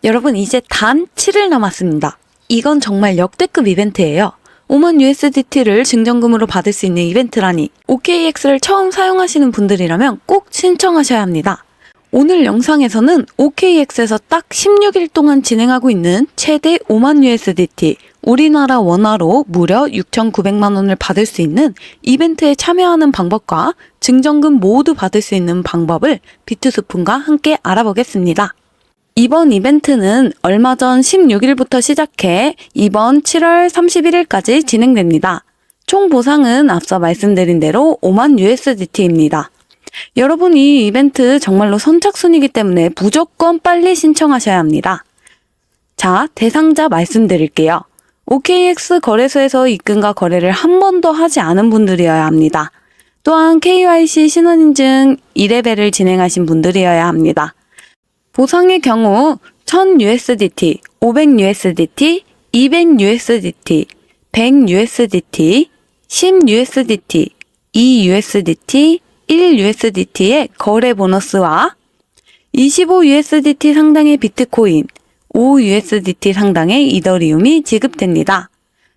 여러분 이제 단 7일 남았습니다. 이건 정말 역대급 이벤트예요. 5만 USDT를 증정금으로 받을 수 있는 이벤트라니 OKX를 처음 사용하시는 분들이라면 꼭 신청하셔야 합니다. 오늘 영상에서는 OKX에서 딱 16일 동안 진행하고 있는 최대 5만 USDT, 우리나라 원화로 무려 6,900만 원을 받을 수 있는 이벤트에 참여하는 방법과 증정금 모두 받을 수 있는 방법을 비트스푼과 함께 알아보겠습니다. 이번 이벤트는 얼마 전 16일부터 시작해 이번 7월 31일까지 진행됩니다. 총 보상은 앞서 말씀드린 대로 5만 USDT입니다. 여러분 이 이벤트 정말로 선착순이기 때문에 무조건 빨리 신청하셔야 합니다. 자, 대상자 말씀드릴게요. OKX 거래소에서 입금과 거래를 한 번도 하지 않은 분들이어야 합니다. 또한 KYC 신원인증 2레벨을 진행하신 분들이어야 합니다. 보상의 경우 1000USDT, 500USDT, 200USDT, 100USDT, 10USDT, 2USDT, 1USDT의 거래 보너스와 25USDT 상당의 비트코인, 5USDT 상당의 이더리움이 지급됩니다.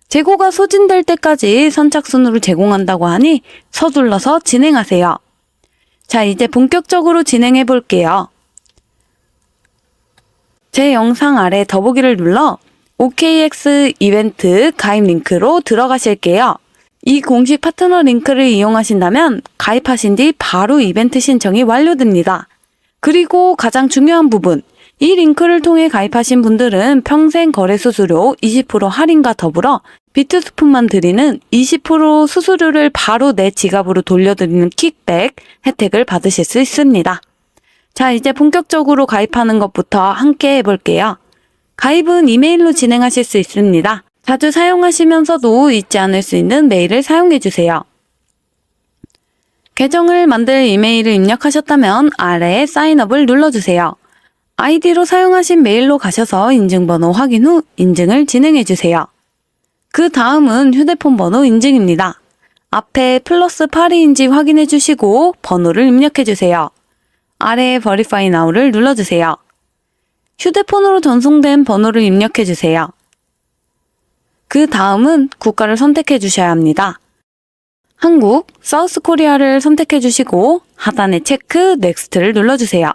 재고가 소진될 때까지 선착순으로 제공한다고 하니 서둘러서 진행하세요. 자, 이제 본격적으로 진행해 볼게요. 제 영상 아래 더보기를 눌러 OKX 이벤트 가입 링크로 들어가실게요. 이 공식 파트너 링크를 이용하신다면 가입하신 뒤 바로 이벤트 신청이 완료됩니다. 그리고 가장 중요한 부분, 이 링크를 통해 가입하신 분들은 평생 거래 수수료 20% 할인과 더불어 비트스푼만 드리는 20% 수수료를 바로 내 지갑으로 돌려드리는 킥백 혜택을 받으실 수 있습니다. 자, 이제 본격적으로 가입하는 것부터 함께 해볼게요. 가입은 이메일로 진행하실 수 있습니다. 자주 사용하시면서도 잊지 않을 수 있는 메일을 사용해주세요. 계정을 만들 이메일을 입력하셨다면 아래에 사인업을 눌러주세요. 아이디로 사용하신 메일로 가셔서 인증번호 확인 후 인증을 진행해주세요. 그 다음은 휴대폰 번호 인증입니다. 앞에 플러스 8이인지 확인해주시고 번호를 입력해주세요. 아래에 Verify Now를 눌러주세요. 휴대폰으로 전송된 번호를 입력해주세요. 그 다음은 국가를 선택해주셔야 합니다. 한국, 사우스 코리아를 선택해주시고 하단에 체크, 넥스트를 눌러주세요.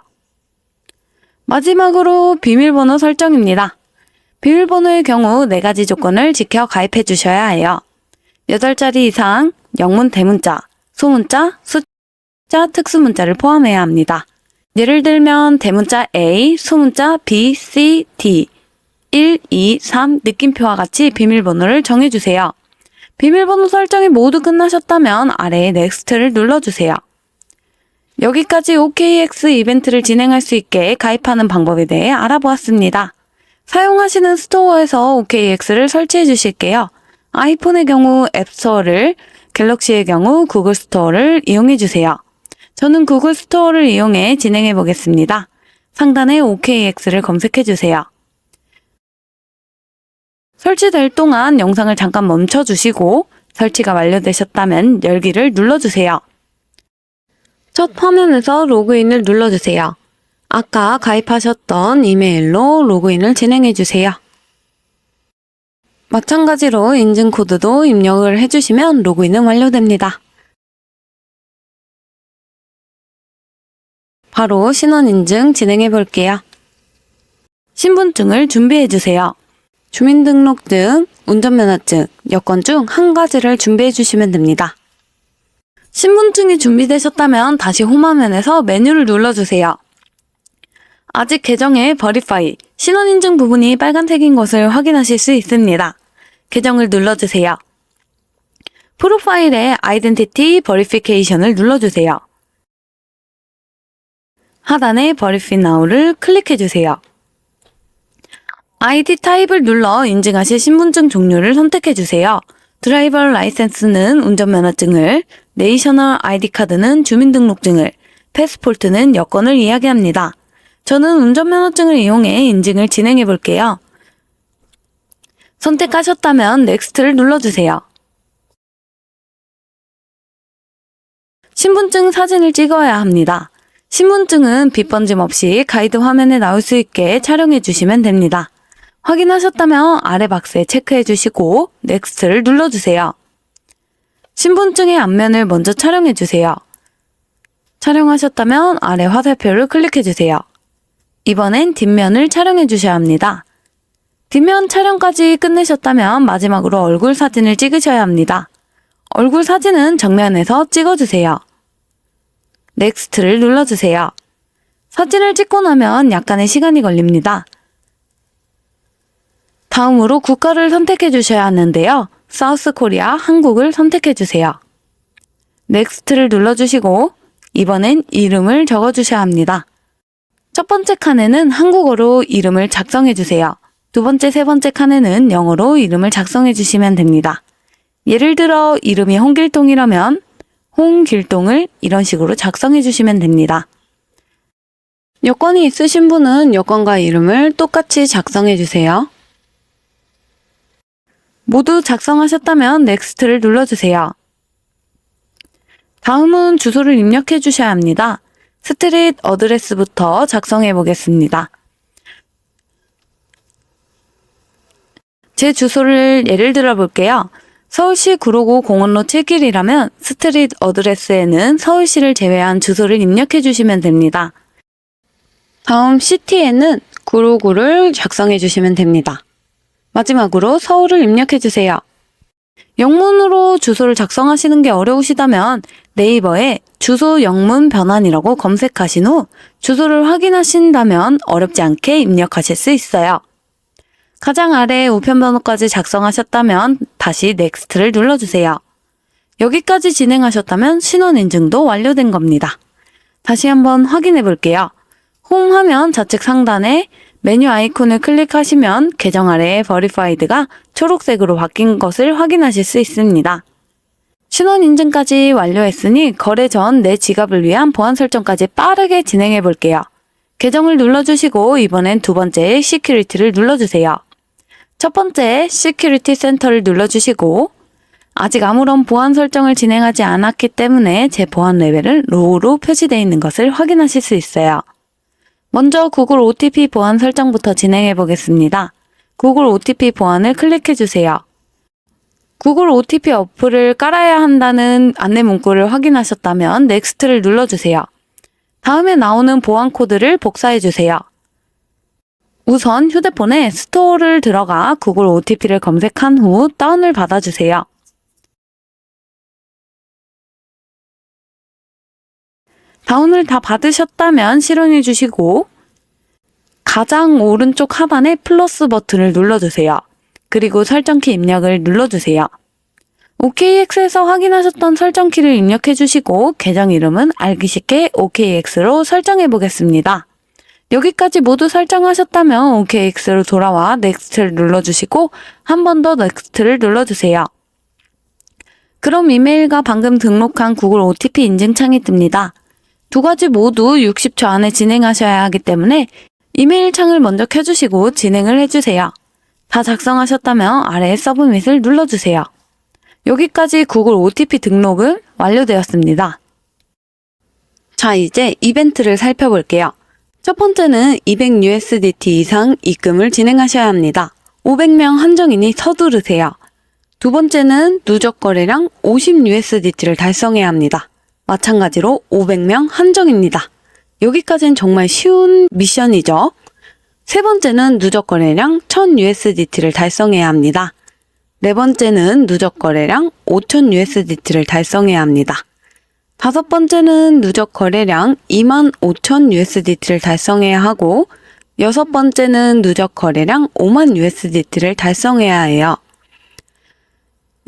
마지막으로 비밀번호 설정입니다. 비밀번호의 경우 4가지 조건을 지켜 가입해주셔야 해요. 8자리 이상, 영문 대문자, 소문자, 숫자, 특수문자를 포함해야 합니다. 예를 들면 대문자 A, 소문자 B, C, D, 1, 2, 3 느낌표와 같이 비밀번호를 정해주세요. 비밀번호 설정이 모두 끝나셨다면 아래에 넥스트를 눌러주세요. 여기까지 OKX 이벤트를 진행할 수 있게 가입하는 방법에 대해 알아보았습니다. 사용하시는 스토어에서 OKX를 설치해 주실게요. 아이폰의 경우 앱스토어를, 갤럭시의 경우 구글 스토어를 이용해 주세요. 저는 구글 스토어를 이용해 진행해 보겠습니다. 상단에 OKX를 검색해 주세요. 설치될 동안 영상을 잠깐 멈춰 주시고 설치가 완료되셨다면 열기를 눌러주세요. 첫 화면에서 로그인을 눌러주세요. 아까 가입하셨던 이메일로 로그인을 진행해 주세요. 마찬가지로 인증코드도 입력을 해주시면 로그인은 완료됩니다. 바로 신원인증 진행해 볼게요. 신분증을 준비해 주세요. 주민등록증, 운전면허증, 여권 중 한 가지를 준비해 주시면 됩니다. 신분증이 준비되셨다면 다시 홈화면에서 메뉴를 눌러주세요. 아직 계정의 Verify, 신원인증 부분이 빨간색인 것을 확인하실 수 있습니다. 계정을 눌러주세요. 프로파일에 Identity Verification을 눌러주세요. 하단에 Verify Now를 클릭해주세요. ID 타입을 눌러 인증하실 신분증 종류를 선택해주세요. 드라이버 라이센스는 운전면허증을, 내셔널 ID 카드는 주민등록증을, 패스포트는 여권을 이야기합니다. 저는 운전면허증을 이용해 인증을 진행해 볼게요. 선택하셨다면 넥스트를 눌러주세요. 신분증 사진을 찍어야 합니다. 신분증은 빛 번짐 없이 가이드 화면에 나올 수 있게 촬영해 주시면 됩니다. 확인하셨다면 아래 박스에 체크해 주시고 넥스트를 눌러주세요. 신분증의 앞면을 먼저 촬영해 주세요. 촬영하셨다면 아래 화살표를 클릭해 주세요. 이번엔 뒷면을 촬영해 주셔야 합니다. 뒷면 촬영까지 끝내셨다면 마지막으로 얼굴 사진을 찍으셔야 합니다. 얼굴 사진은 정면에서 찍어주세요. 넥스트를 눌러주세요. 사진을 찍고 나면 약간의 시간이 걸립니다. 다음으로 국가를 선택해 주셔야 하는데요. 사우스 코리아, 한국을 선택해 주세요. 넥스트를 눌러주시고 이번엔 이름을 적어주셔야 합니다. 첫 번째 칸에는 한국어로 이름을 작성해 주세요. 두 번째, 세 번째 칸에는 영어로 이름을 작성해 주시면 됩니다. 예를 들어 이름이 홍길동이라면 홍길동을 이런 식으로 작성해 주시면 됩니다. 여권이 있으신 분은 여권과 이름을 똑같이 작성해 주세요. 모두 작성하셨다면 넥스트를 눌러주세요. 다음은 주소를 입력해 주셔야 합니다. 스트릿 어드레스부터 작성해 보겠습니다. 제 주소를 예를 들어 볼게요. 서울시 구로구 공원로 7길이라면 스트릿 어드레스에는 서울시를 제외한 주소를 입력해 주시면 됩니다. 다음 시티에는 구로구를 작성해 주시면 됩니다. 마지막으로 서울을 입력해 주세요. 영문으로 주소를 작성하시는 게 어려우시다면 네이버에 주소 영문 변환이라고 검색하신 후 주소를 확인하신다면 어렵지 않게 입력하실 수 있어요. 가장 아래 우편번호까지 작성하셨다면 다시 넥스트를 눌러주세요. 여기까지 진행하셨다면 신원인증도 완료된 겁니다. 다시 한번 확인해 볼게요. 홈 화면 좌측 상단에 메뉴 아이콘을 클릭하시면 계정 아래에 Verifyed가 초록색으로 바뀐 것을 확인하실 수 있습니다. 신원인증까지 완료했으니 거래 전 내 지갑을 위한 보안 설정까지 빠르게 진행해 볼게요. 계정을 눌러주시고 이번엔 두 번째 시큐리티를 눌러주세요. 첫 번째 시큐리티 센터를 눌러주시고 아직 아무런 보안 설정을 진행하지 않았기 때문에 제 보안 레벨은 로우로 표시되어 있는 것을 확인하실 수 있어요. 먼저 구글 OTP 보안 설정부터 진행해 보겠습니다. 구글 OTP 보안을 클릭해 주세요. 구글 OTP 어플을 깔아야 한다는 안내 문구를 확인하셨다면 넥스트를 눌러주세요. 다음에 나오는 보안 코드를 복사해 주세요. 우선 휴대폰에 스토어를 들어가 구글 OTP를 검색한 후 다운을 받아주세요. 다운을 다 받으셨다면 실행해 주시고 가장 오른쪽 하단에 플러스 버튼을 눌러주세요. 그리고 설정키 입력을 눌러주세요. OKX에서 확인하셨던 설정키를 입력해 주시고 계정 이름은 알기 쉽게 OKX로 설정해 보겠습니다. 여기까지 모두 설정하셨다면 OKX로 돌아와 넥스트를 눌러주시고 한 번 더 넥스트를 눌러주세요. 그럼 이메일과 방금 등록한 구글 OTP 인증창이 뜹니다. 두 가지 모두 60초 안에 진행하셔야 하기 때문에 이메일 창을 먼저 켜주시고 진행을 해주세요. 다 작성하셨다면 아래에 서브밋을 눌러주세요. 여기까지 구글 OTP 등록은 완료되었습니다. 자, 이제 이벤트를 살펴볼게요. 첫 번째는 200USDT 이상 입금을 진행하셔야 합니다. 500명 한정이니 서두르세요. 두 번째는 누적 거래량 50USDT를 달성해야 합니다. 마찬가지로 500명 한정입니다. 여기까지는 정말 쉬운 미션이죠. 세 번째는 누적 거래량 1000USDT를 달성해야 합니다. 네 번째는 누적 거래량 5000USDT를 달성해야 합니다. 다섯 번째는 누적 거래량 25000USDT를 달성해야 하고 여섯 번째는 누적 거래량 50000USDT를 달성해야 해요.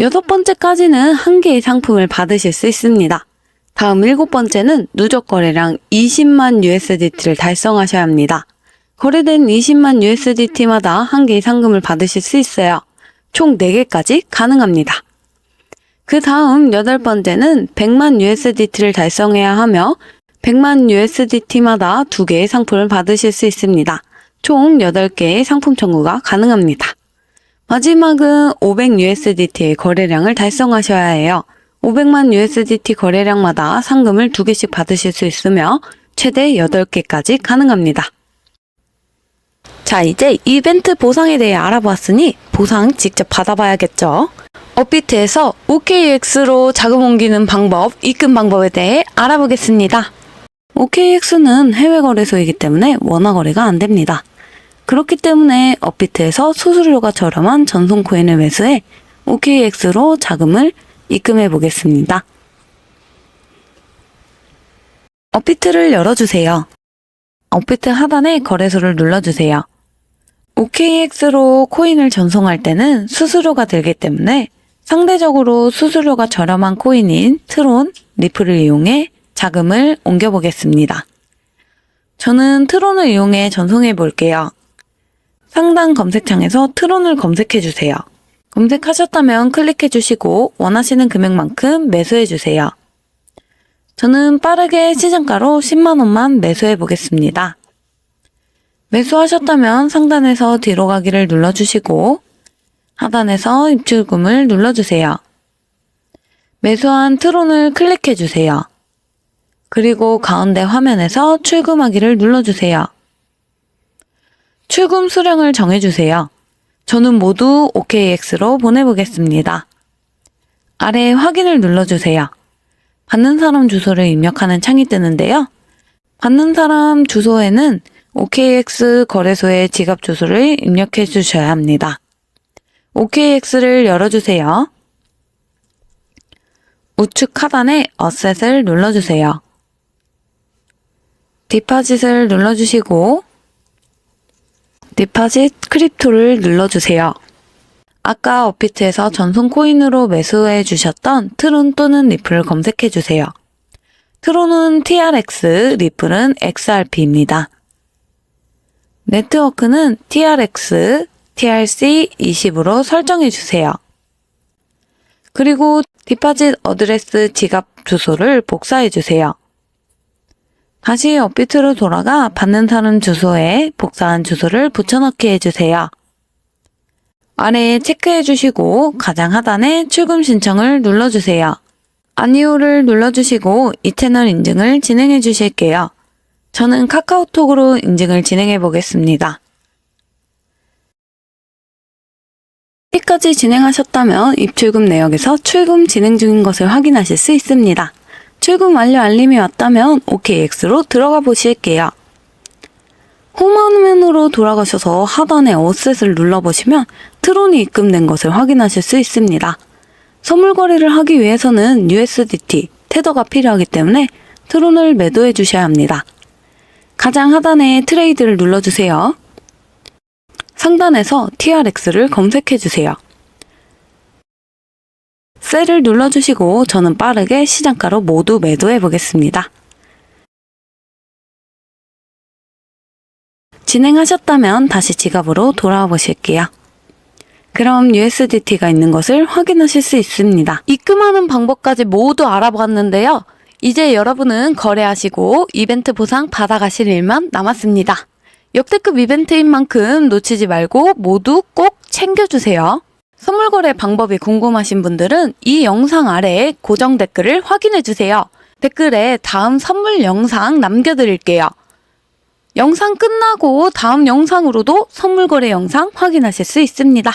여섯 번째까지는 한 개의 상품을 받으실 수 있습니다. 다음 일곱 번째는 누적 거래량 20만 USDT를 달성하셔야 합니다. 거래된 20만 USDT마다 한 개의 상금을 받으실 수 있어요. 총 4개까지 가능합니다. 그 다음 여덟 번째는 100만 USDT를 달성해야 하며 100만 USDT마다 2개의 상품을 받으실 수 있습니다. 총 8개의 상품 청구가 가능합니다. 마지막은 500USDT의 거래량을 달성하셔야 해요. 500만 USDT 거래량마다 상금을 2개씩 받으실 수 있으며 최대 8개까지 가능합니다. 자, 이제 이벤트 보상에 대해 알아보았으니 보상 직접 받아봐야겠죠? 업비트에서 OKX로 자금 옮기는 방법, 입금 방법에 대해 알아보겠습니다. OKX는 해외 거래소이기 때문에 원화 거래가 안 됩니다. 그렇기 때문에 업비트에서 수수료가 저렴한 전송 코인을 매수해 OKX로 자금을 입금해 보겠습니다. 업비트를 열어주세요. 업비트 하단에 거래소를 눌러주세요. OKX로 코인을 전송할 때는 수수료가 들기 때문에 상대적으로 수수료가 저렴한 코인인 트론, 리플을 이용해 자금을 옮겨보겠습니다. 저는 트론을 이용해 전송해 볼게요. 상단 검색창에서 트론을 검색해주세요. 검색하셨다면 클릭해주시고 원하시는 금액만큼 매수해주세요. 저는 빠르게 시장가로 10만원만 매수해 보겠습니다. 매수하셨다면 상단에서 뒤로 가기를 눌러주시고 하단에서 입출금을 눌러주세요. 매수한 트론을 클릭해주세요. 그리고 가운데 화면에서 출금하기를 눌러주세요. 출금 수량을 정해주세요. 저는 모두 OKX로 보내보겠습니다. 아래 확인을 눌러주세요. 받는 사람 주소를 입력하는 창이 뜨는데요. 받는 사람 주소에는 OKX 거래소의 지갑 주소를 입력해 주셔야 합니다. OKX를 열어주세요. 우측 하단에 어셋을 눌러주세요. 디파짓을 눌러주시고 디파짓 크립토를 눌러주세요. 아까 업비트에서 전송 코인으로 매수해 주셨던 트론 또는 리플을 검색해 주세요. 트론은 TRX, 리플은 XRP입니다. 네트워크는 TRX, TRC20으로 설정해 주세요. 그리고 디파짓 어드레스 지갑 주소를 복사해 주세요. 다시 업비트로 돌아가 받는 사람 주소에 복사한 주소를 붙여넣기 해주세요. 아래에 체크해 주시고 가장 하단에 출금 신청을 눌러주세요. 아니오를 눌러주시고 이 채널 인증을 진행해 주실게요. 저는 카카오톡으로 인증을 진행해 보겠습니다. 여기까지 진행하셨다면 입출금 내역에서 출금 진행 중인 것을 확인하실 수 있습니다. 출금 완료 알림이 왔다면 OKX로 들어가 보실게요. 홈화면으로 돌아가셔서 하단에 어셋을 눌러보시면 트론이 입금된 것을 확인하실 수 있습니다. 선물 거래를 하기 위해서는 USDT, 테더가 필요하기 때문에 트론을 매도해 주셔야 합니다. 가장 하단에 트레이드를 눌러주세요. 상단에서 TRX를 검색해 주세요. 셀을 눌러주시고 저는 빠르게 시장가로 모두 매도해 보겠습니다. 진행하셨다면 다시 지갑으로 돌아와 보실게요. 그럼 USDT가 있는 것을 확인하실 수 있습니다. 입금하는 방법까지 모두 알아보았는데요. 이제 여러분은 거래하시고 이벤트 보상 받아가실 일만 남았습니다. 역대급 이벤트인 만큼 놓치지 말고 모두 꼭 챙겨주세요. 선물 거래 방법이 궁금하신 분들은 이 영상 아래에 고정 댓글을 확인해주세요. 댓글에 다음 선물 영상 남겨드릴게요. 영상 끝나고 다음 영상으로도 선물 거래 영상 확인하실 수 있습니다.